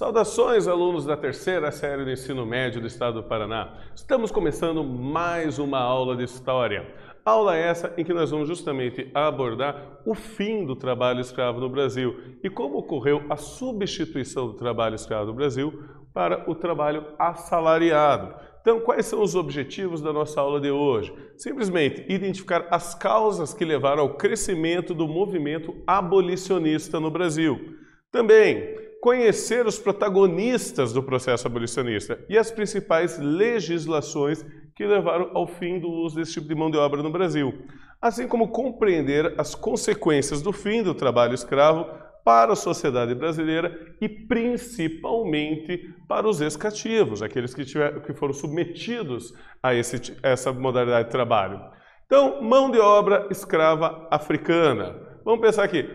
Saudações, alunos da terceira série do ensino médio do estado do Paraná. Estamos começando mais uma aula de história. Aula essa em que nós vamos justamente abordar o fim do trabalho escravo no Brasil e como ocorreu a substituição do trabalho escravo no Brasil para o trabalho assalariado. Então, quais são os objetivos da nossa aula de hoje? Simplesmente identificar as causas que levaram ao crescimento do movimento abolicionista no Brasil. Também conhecer os protagonistas do processo abolicionista e as principais legislações que levaram ao fim do uso desse tipo de mão de obra no Brasil, assim como compreender as consequências do fim do trabalho escravo para a sociedade brasileira e principalmente para os ex-cativos, aqueles que foram submetidos a essa modalidade de trabalho. Então, mão de obra escrava africana. Vamos pensar aqui.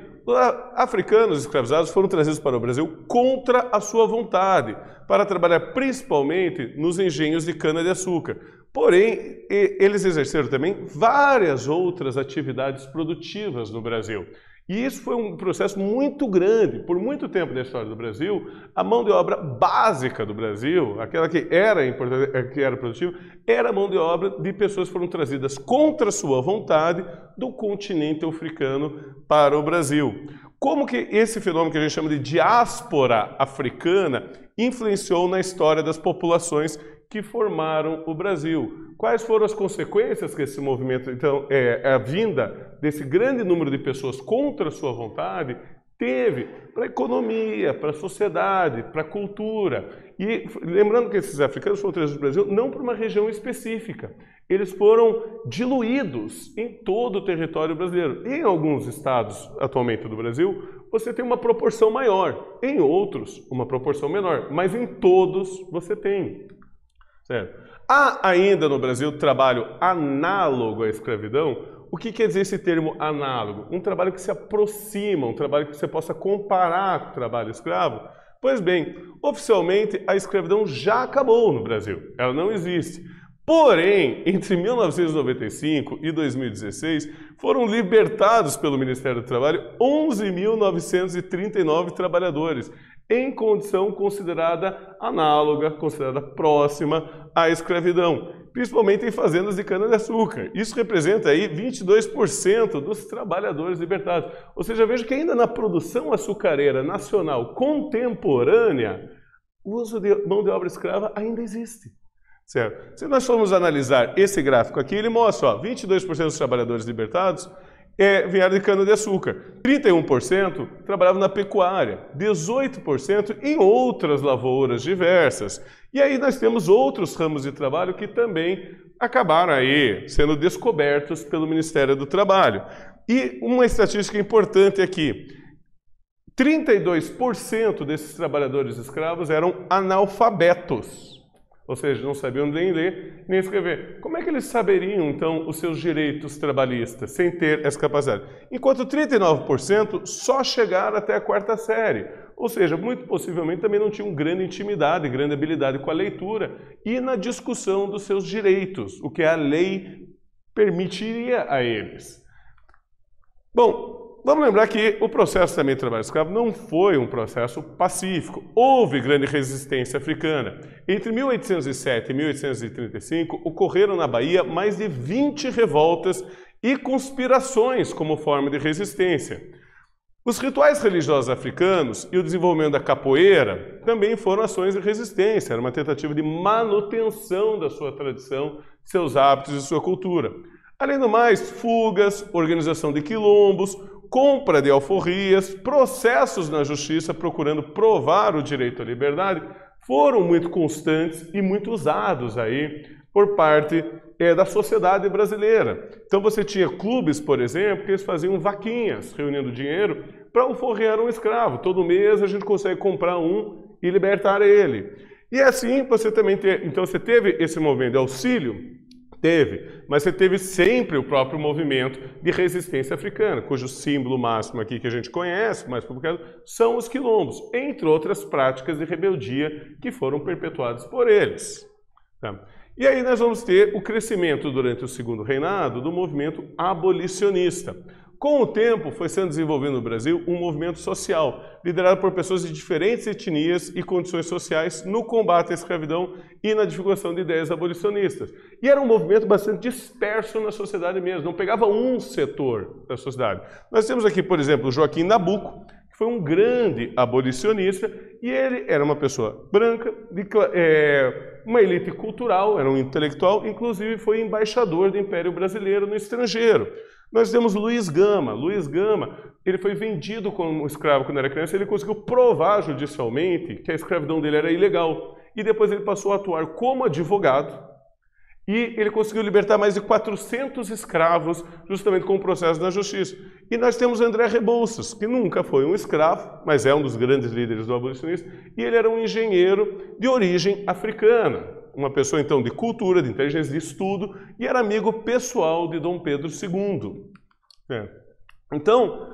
Africanos escravizados foram trazidos para o Brasil contra a sua vontade, para trabalhar principalmente nos engenhos de cana-de-açúcar. Porém, eles exerceram também várias outras atividades produtivas no Brasil. E isso foi um processo muito grande. Por muito tempo na história do Brasil, a mão de obra básica do Brasil, aquela que era importante, que era produtiva, era a mão de obra de pessoas que foram trazidas contra a sua vontade do continente africano para o Brasil. Como que esse fenômeno que a gente chama de diáspora africana influenciou na história das populações que formaram o Brasil? Quais foram as consequências que esse movimento, então, a vinda desse grande número de pessoas contra a sua vontade teve para a economia, para a sociedade, para a cultura? E lembrando que esses africanos foram trazidos do Brasil não para uma região específica, eles foram diluídos em todo o território brasileiro. Em alguns estados atualmente do Brasil, você tem uma proporção maior, em outros uma proporção menor, mas em todos você tem. Certo? Há ainda no Brasil trabalho análogo à escravidão. O que quer dizer esse termo análogo? Um trabalho que se aproxima, um trabalho que você possa comparar com o trabalho escravo? Pois bem, oficialmente a escravidão já acabou no Brasil, ela não existe. Porém, entre 1995 e 2016, foram libertados pelo Ministério do Trabalho 11.939 trabalhadores, em condição considerada análoga, considerada próxima à escravidão, principalmente em fazendas de cana-de-açúcar. Isso representa aí 22% dos trabalhadores libertados. Ou seja, veja que ainda na produção açucareira nacional contemporânea, o uso de mão de obra escrava ainda existe. Certo? Se nós formos analisar esse gráfico aqui, ele mostra, ó, 22% dos trabalhadores libertados vieram de cana-de-açúcar, 31% trabalhavam na pecuária, 18% em outras lavouras diversas. E aí nós temos outros ramos de trabalho que também acabaram aí sendo descobertos pelo Ministério do Trabalho. E uma estatística importante aqui, 32% desses trabalhadores escravos eram analfabetos. Ou seja, não sabiam nem ler, nem escrever. Como é que eles saberiam, então, os seus direitos trabalhistas, sem ter essa capacidade? Enquanto 39% só chegaram até a quarta série. Ou seja, muito possivelmente também não tinham grande intimidade, grande habilidade com a leitura e na discussão dos seus direitos, o que a lei permitiria a eles. Bom, vamos lembrar que o processo também de trabalho escravo não foi um processo pacífico. Houve grande resistência africana. Entre 1807 e 1835, ocorreram na Bahia mais de 20 revoltas e conspirações como forma de resistência. Os rituais religiosos africanos e o desenvolvimento da capoeira também foram ações de resistência. Era uma tentativa de manutenção da sua tradição, seus hábitos e sua cultura. Além do mais, fugas, organização de quilombos, compra de alforrias, processos na justiça procurando provar o direito à liberdade foram muito constantes e muito usados aí por parte da sociedade brasileira. Então você tinha clubes, por exemplo, que eles faziam vaquinhas, reunindo dinheiro para alforriar um escravo. Todo mês a gente consegue comprar um e libertar ele. E assim você também então você teve esse movimento de auxílio. Teve, mas você teve sempre o próprio movimento de resistência africana, cujo símbolo máximo aqui que a gente conhece, mais publicado, são os quilombos, entre outras práticas de rebeldia que foram perpetuadas por eles. Tá? E aí nós vamos ter o crescimento durante o segundo reinado do movimento abolicionista. Com o tempo, foi sendo desenvolvido no Brasil um movimento social, liderado por pessoas de diferentes etnias e condições sociais no combate à escravidão e na divulgação de ideias abolicionistas. E era um movimento bastante disperso na sociedade mesmo, não pegava um setor da sociedade. Nós temos aqui, por exemplo, o Joaquim Nabuco, que foi um grande abolicionista, e ele era uma pessoa branca, uma elite cultural, era um intelectual, inclusive foi embaixador do Império Brasileiro no estrangeiro. Nós temos Luiz Gama. Luiz Gama, ele foi vendido como escravo quando era criança, ele conseguiu provar judicialmente que a escravidão dele era ilegal. E depois ele passou a atuar como advogado e ele conseguiu libertar mais de 400 escravos justamente com o processo na justiça. E nós temos André Rebouças, que nunca foi um escravo, mas é um dos grandes líderes do abolicionismo, e ele era um engenheiro de origem africana. Uma pessoa, então, de cultura, de inteligência, de estudo, e era amigo pessoal de Dom Pedro II. Então,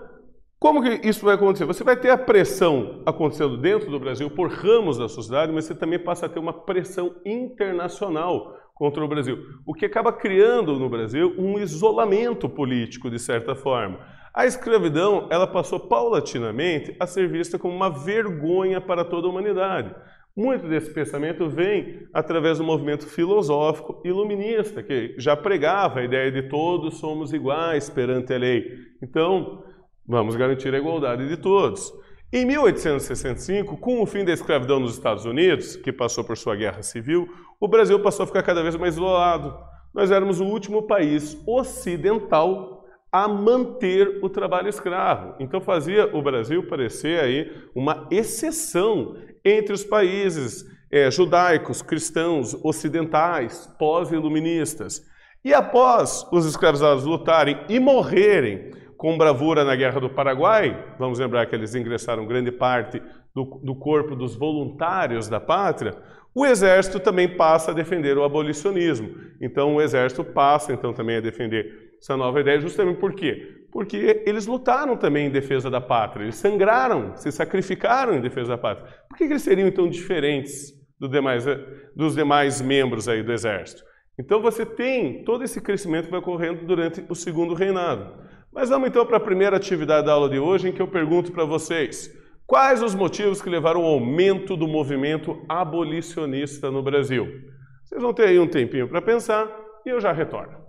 como que isso vai acontecer? Você vai ter a pressão acontecendo dentro do Brasil por ramos da sociedade, mas você também passa a ter uma pressão internacional contra o Brasil, o que acaba criando no Brasil um isolamento político, de certa forma. A escravidão, ela passou paulatinamente a ser vista como uma vergonha para toda a humanidade. Muito desse pensamento vem através do movimento filosófico iluminista, que já pregava a ideia de todos somos iguais perante a lei. Então, vamos garantir a igualdade de todos. Em 1865, com o fim da escravidão nos Estados Unidos, que passou por sua guerra civil, o Brasil passou a ficar cada vez mais isolado. Nós éramos o último país ocidental a manter o trabalho escravo. Então fazia o Brasil parecer aí uma exceção entre os países judaicos, cristãos, ocidentais, pós-iluministas. E após os escravizados lutarem e morrerem com bravura na Guerra do Paraguai, vamos lembrar que eles ingressaram grande parte do corpo dos voluntários da pátria, o Exército também passa a defender o abolicionismo. Então o Exército passa então também a defender essa nova ideia, justamente por quê? Porque eles lutaram também em defesa da pátria, eles sangraram, se sacrificaram em defesa da pátria. Por que eles seriam então diferentes dos demais membros aí do Exército? Então você tem todo esse crescimento que vai ocorrendo durante o segundo reinado. Mas vamos então para a primeira atividade da aula de hoje, em que eu pergunto para vocês: quais os motivos que levaram ao aumento do movimento abolicionista no Brasil? Vocês vão ter aí um tempinho para pensar e eu já retorno.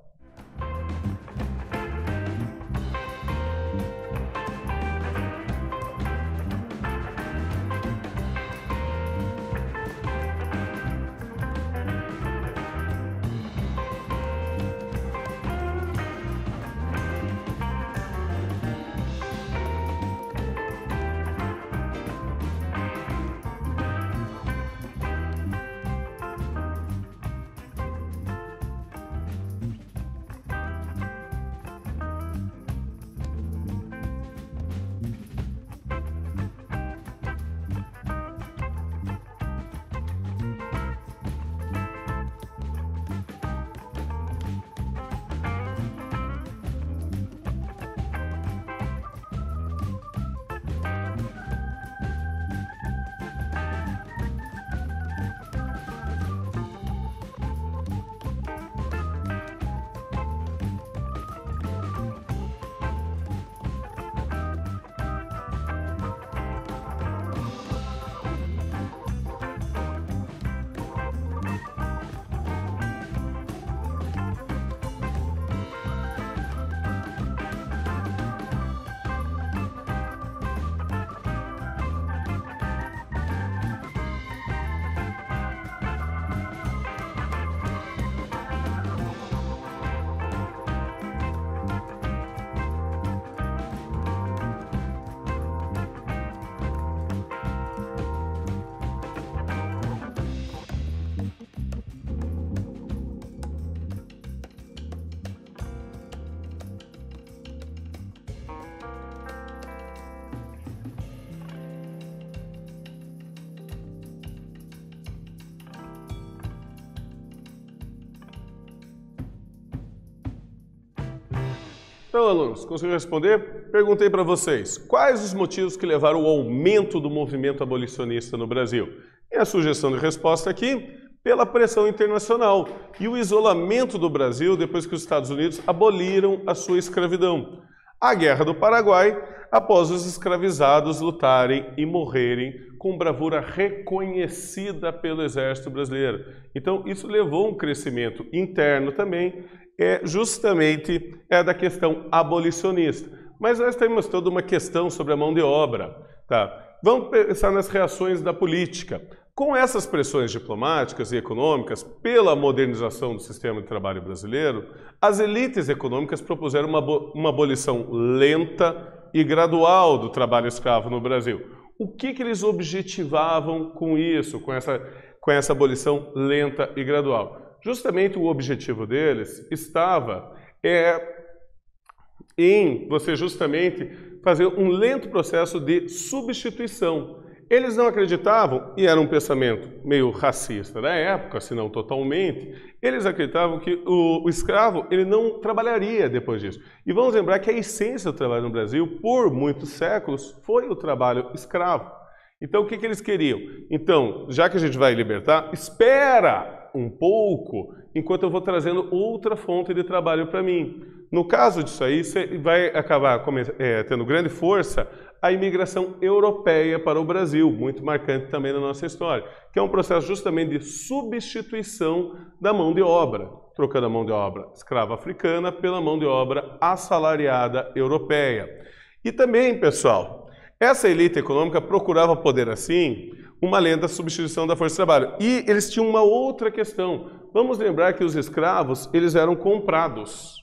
Então, alunos, conseguiram responder? Perguntei para vocês, quais os motivos que levaram ao aumento do movimento abolicionista no Brasil? E a sugestão de resposta aqui, pela pressão internacional e o isolamento do Brasil depois que os Estados Unidos aboliram a sua escravidão. a Guerra do Paraguai, após os escravizados lutarem e morrerem com bravura reconhecida pelo Exército Brasileiro. Então, isso levou a um crescimento interno também, justamente da questão abolicionista. Mas nós temos toda uma questão sobre a mão de obra. Tá? Vamos pensar nas reações da política. Com essas pressões diplomáticas e econômicas pela modernização do sistema de trabalho brasileiro, as elites econômicas propuseram uma abolição lenta e gradual do trabalho escravo no Brasil. O que eles objetivavam com isso, com essa abolição lenta e gradual? Justamente o objetivo deles estava em você justamente fazer um lento processo de substituição. Eles não acreditavam, e era um pensamento meio racista da época, se não totalmente, eles acreditavam que o escravo ele não trabalharia depois disso. E vamos lembrar que a essência do trabalho no Brasil, por muitos séculos, foi o trabalho escravo. Então, o que eles queriam? Então, já que a gente vai libertar, espera um pouco, enquanto eu vou trazendo outra fonte de trabalho para mim. No caso disso aí, você vai acabar tendo grande força a imigração europeia para o Brasil, muito marcante também na nossa história, que é um processo justamente de substituição da mão de obra, trocando a mão de obra escrava africana pela mão de obra assalariada europeia. E também, pessoal, essa elite econômica procurava poder, assim, uma lenta substituição da força de trabalho. E eles tinham uma outra questão. Vamos lembrar que os escravos, eles eram comprados.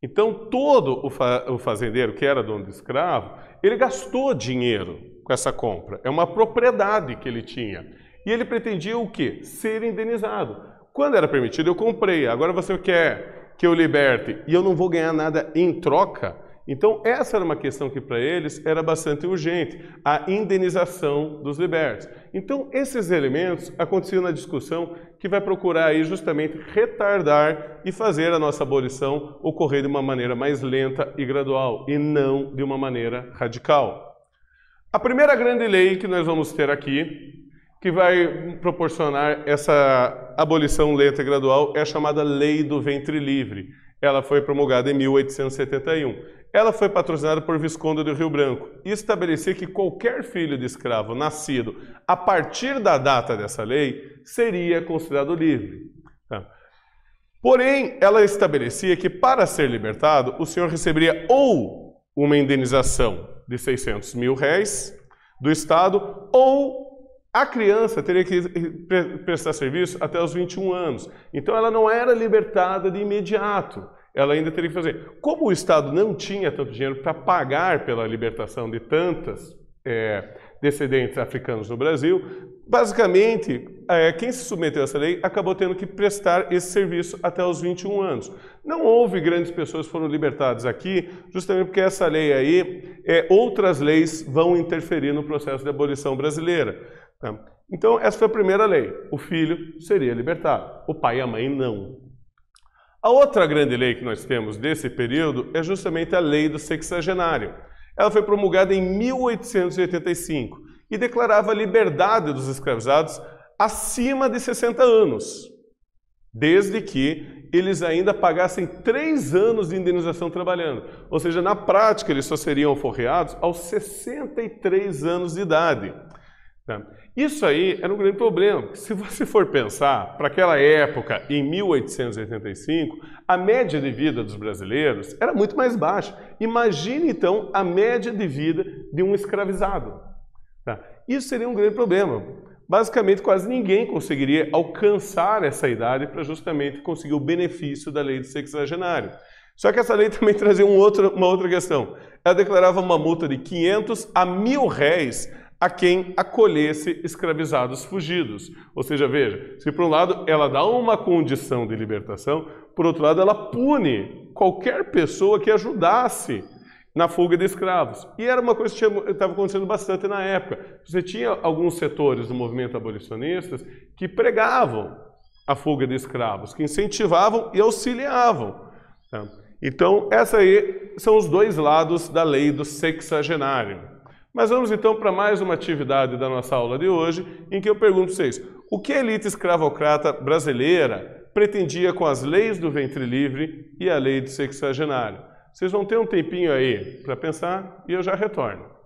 Então, todo o fazendeiro que era dono de escravo, ele gastou dinheiro com essa compra. É uma propriedade que ele tinha. E ele pretendia o quê? Ser indenizado. Quando era permitido, eu comprei. Agora você quer que eu liberte e eu não vou ganhar nada em troca? Então, essa era uma questão que para eles era bastante urgente, a indenização dos libertos. Então, esses elementos aconteciam na discussão que vai procurar aí justamente retardar e fazer a nossa abolição ocorrer de uma maneira mais lenta e gradual, e não de uma maneira radical. A primeira grande lei que nós vamos ter aqui, que vai proporcionar essa abolição lenta e gradual, é a chamada Lei do Ventre Livre. Ela foi promulgada em 1871. Ela foi patrocinada por Visconde do Rio Branco e estabelecia que qualquer filho de escravo nascido a partir da data dessa lei seria considerado livre. Tá? Porém, ela estabelecia que para ser libertado, o senhor receberia ou uma indenização de 600 mil réis do Estado ou a criança teria que prestar serviço até os 21 anos. Então, ela não era libertada de imediato. Ela ainda teria que fazer. Como o Estado não tinha tanto dinheiro para pagar pela libertação de tantas descendentes africanos no Brasil, basicamente, quem se submeteu a essa lei acabou tendo que prestar esse serviço até os 21 anos. Não houve grandes pessoas que foram libertadas aqui, justamente porque essa lei aí, outras leis vão interferir no processo de abolição brasileira. Tá? Então, essa foi a primeira lei. O filho seria libertado, o pai e a mãe não. A outra grande lei que nós temos desse período é justamente a Lei do Sexagenário. Ela foi promulgada em 1885 e declarava a liberdade dos escravizados acima de 60 anos, desde que eles ainda pagassem 3 anos de indenização trabalhando. Ou seja, na prática, eles só seriam alforreados aos 63 anos de idade. Tá? Isso aí era um grande problema. Se você for pensar, para aquela época, em 1885, a média de vida dos brasileiros era muito mais baixa. Imagine, então, a média de vida de um escravizado. Tá? Isso seria um grande problema. Basicamente, quase ninguém conseguiria alcançar essa idade para justamente conseguir o benefício da lei do sexagenário. Só que essa lei também trazia uma outra questão. Ela declarava uma multa de 500 a 1.000 réis a quem acolhesse escravizados fugidos. Ou seja, veja, se por um lado ela dá uma condição de libertação, por outro lado ela pune qualquer pessoa que ajudasse na fuga de escravos. E era uma coisa que estava acontecendo bastante na época. Você tinha alguns setores do movimento abolicionista que pregavam a fuga de escravos, que incentivavam e auxiliavam. Tá? Então, essa aí são os dois lados da lei do sexagenário. Mas vamos então para mais uma atividade da nossa aula de hoje, em que eu pergunto a vocês, o que a elite escravocrata brasileira pretendia com as leis do ventre livre e a lei do sexagenário? Vocês vão ter um tempinho aí para pensar e eu já retorno.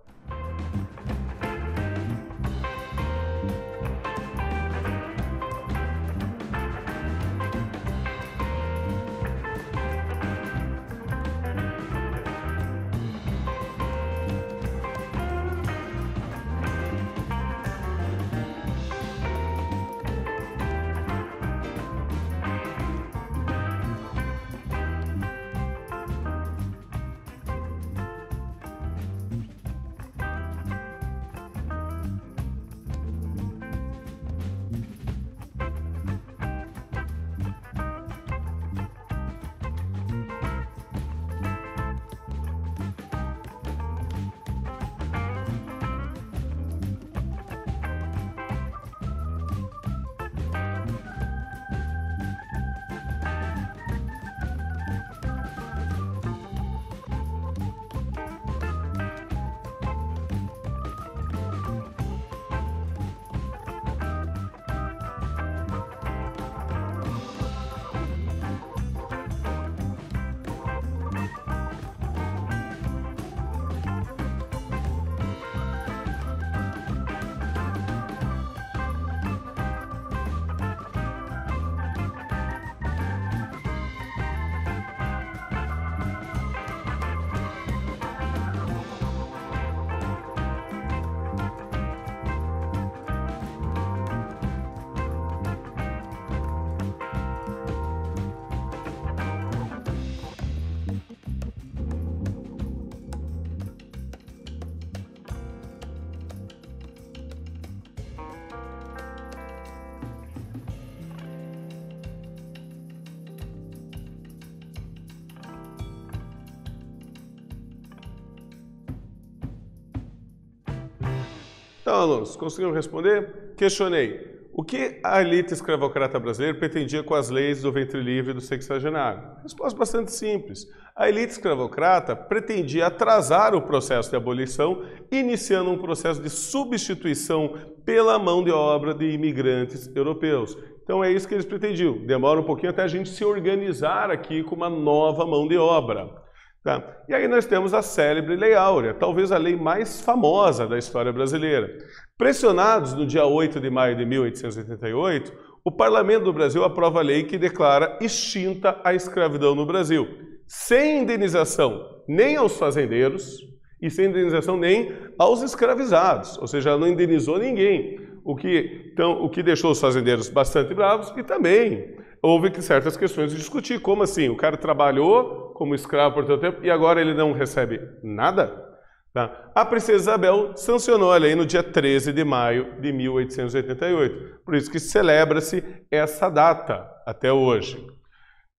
Então, alunos, conseguiram responder? Questionei. O que a elite escravocrata brasileira pretendia com as leis do ventre livre e do sexagenário? Resposta bastante simples. A elite escravocrata pretendia atrasar o processo de abolição, iniciando um processo de substituição pela mão de obra de imigrantes europeus. Então é isso que eles pretendiam. Demora um pouquinho até a gente se organizar aqui com uma nova mão de obra. Tá? E aí nós temos a célebre Lei Áurea, talvez a lei mais famosa da história brasileira. Pressionados no dia 8 de maio de 1888, o Parlamento do Brasil aprova a lei que declara extinta a escravidão no Brasil, sem indenização nem aos fazendeiros e sem indenização nem aos escravizados, ou seja, ela não indenizou ninguém, o que deixou os fazendeiros bastante bravos e também houve certas questões de discutir. Como assim? O cara trabalhou como escravo por tanto tempo e agora ele não recebe nada? Tá? A princesa Isabel sancionou a lei no dia 13 de maio de 1888. Por isso que celebra-se essa data até hoje.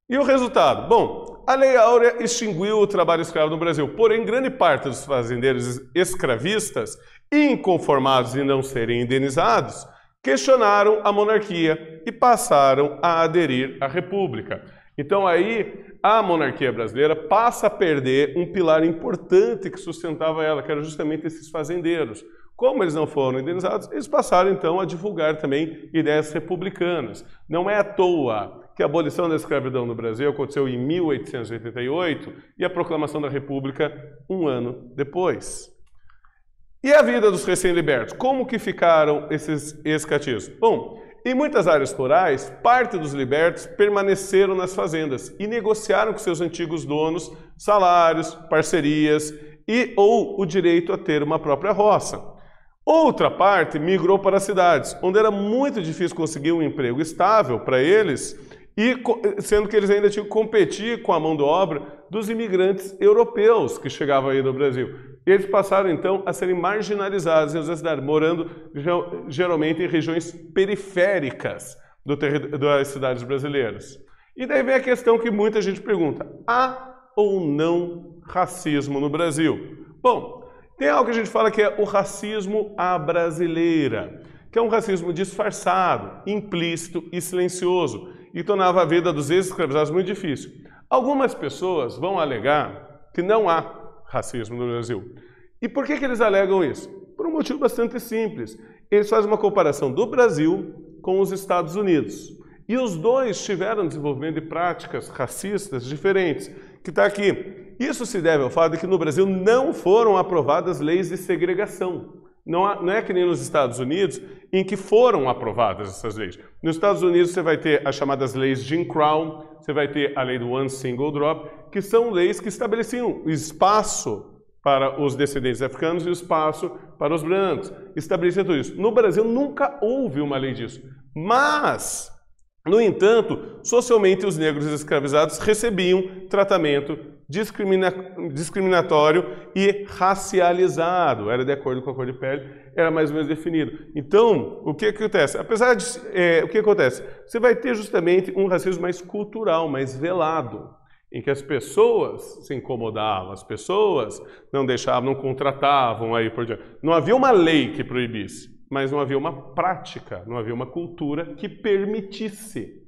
E o resultado? Bom, a Lei Áurea extinguiu o trabalho escravo no Brasil, porém grande parte dos fazendeiros escravistas, inconformados em não serem indenizados, questionaram a monarquia e passaram a aderir à República. Então aí a monarquia brasileira passa a perder um pilar importante que sustentava ela, que era justamente esses fazendeiros. Como eles não foram indenizados, eles passaram então a divulgar também ideias republicanas. Não é à toa que a abolição da escravidão no Brasil aconteceu em 1888 e a proclamação da República um ano depois. E a vida dos recém-libertos? Como que ficaram esses ex-cativos? Bom, em muitas áreas rurais, parte dos libertos permaneceram nas fazendas e negociaram com seus antigos donos salários, parcerias ou o direito a ter uma própria roça. Outra parte migrou para as cidades, onde era muito difícil conseguir um emprego estável para eles, e sendo que eles ainda tinham que competir com a mão de obra dos imigrantes europeus que chegavam aí no Brasil. Eles passaram, então, a serem marginalizados na cidade, morando geralmente em regiões periféricas das cidades brasileiras. E daí vem a questão que muita gente pergunta: há ou não racismo no Brasil? Bom, tem algo que a gente fala que é o racismo à brasileira, que é um racismo disfarçado, implícito e silencioso, e tornava a vida dos ex-escravizados muito difícil. Algumas pessoas vão alegar que não há racismo no Brasil. E por que eles alegam isso? Por um motivo bastante simples. Eles fazem uma comparação do Brasil com os Estados Unidos. E os dois tiveram desenvolvimento de práticas racistas diferentes. Que está aqui. Isso se deve ao fato de que no Brasil não foram aprovadas leis de segregação. Não é que nem nos Estados Unidos, em que foram aprovadas essas leis. Nos Estados Unidos você vai ter as chamadas leis Jim Crow, você vai ter a lei do One Single Drop, que são leis que estabeleciam o espaço para os descendentes africanos e o espaço para os brancos. Estabelecia tudo isso. No Brasil nunca houve uma lei disso. Mas, no entanto, socialmente os negros escravizados recebiam tratamento discriminatório e racializado. Era de acordo com a cor de pele, era mais ou menos definido. Então, o que acontece? O que acontece? Você vai ter justamente um racismo mais cultural, mais velado, em que as pessoas se incomodavam, as pessoas não deixavam, não contratavam aí por diante. Não havia uma lei que proibisse, mas não havia uma prática, não havia uma cultura que permitisse.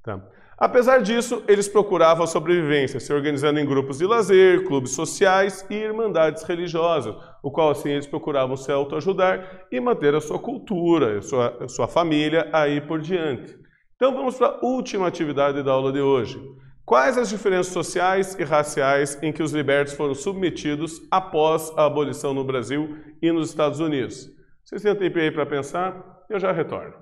Tá? Apesar disso, eles procuravam a sobrevivência, se organizando em grupos de lazer, clubes sociais e irmandades religiosas, o qual assim eles procuravam se autoajudar e manter a sua cultura, a sua família aí por diante. Então vamos para a última atividade da aula de hoje. Quais as diferenças sociais e raciais em que os libertos foram submetidos após a abolição no Brasil e nos Estados Unidos? Vocês têm um tempo aí para pensar? Eu já retorno.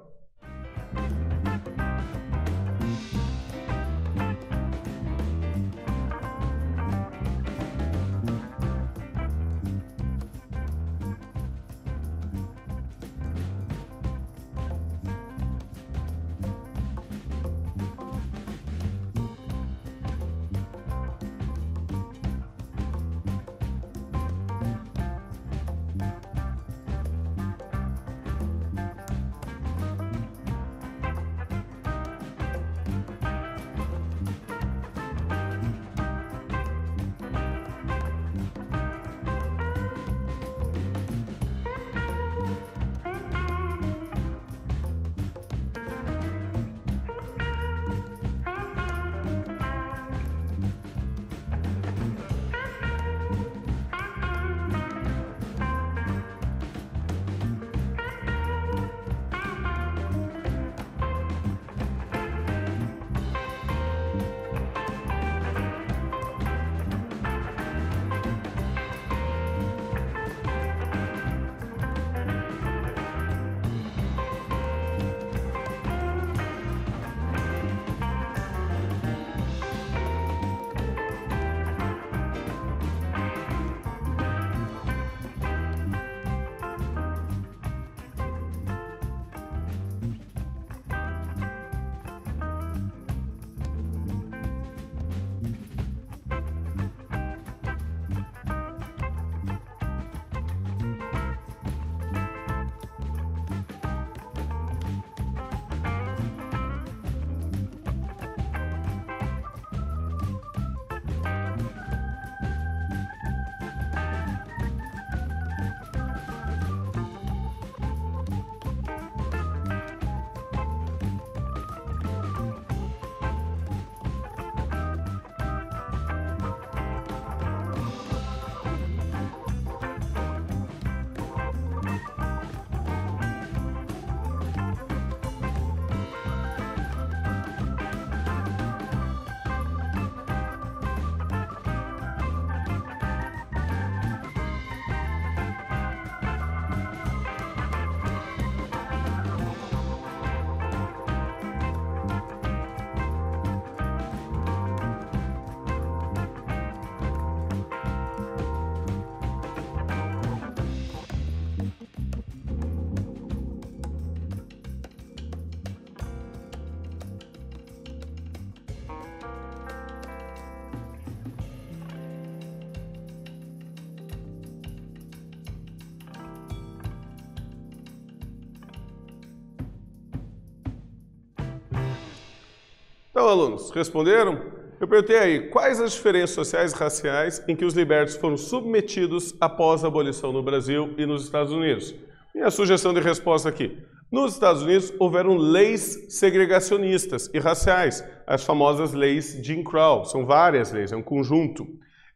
Então, alunos, responderam? Eu perguntei aí, quais as diferenças sociais e raciais em que os libertos foram submetidos após a abolição no Brasil e nos Estados Unidos? Minha sugestão de resposta aqui. Nos Estados Unidos, houveram leis segregacionistas e raciais, as famosas leis Jim Crow. São várias leis, é um conjunto.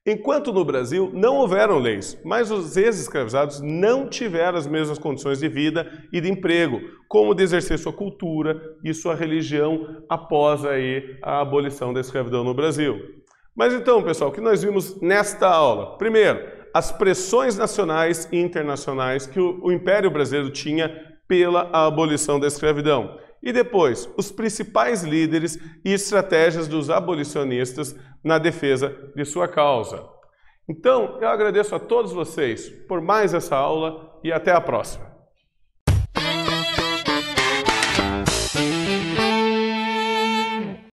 Enquanto no Brasil não houveram leis, mas os ex-escravizados não tiveram as mesmas condições de vida e de emprego, como de exercer sua cultura e sua religião após aí a abolição da escravidão no Brasil. Mas então, pessoal, o que nós vimos nesta aula? Primeiro, as pressões nacionais e internacionais que o Império Brasileiro tinha pela abolição da escravidão. E depois, os principais líderes e estratégias dos abolicionistas na defesa de sua causa. Então, eu agradeço a todos vocês por mais essa aula e até a próxima.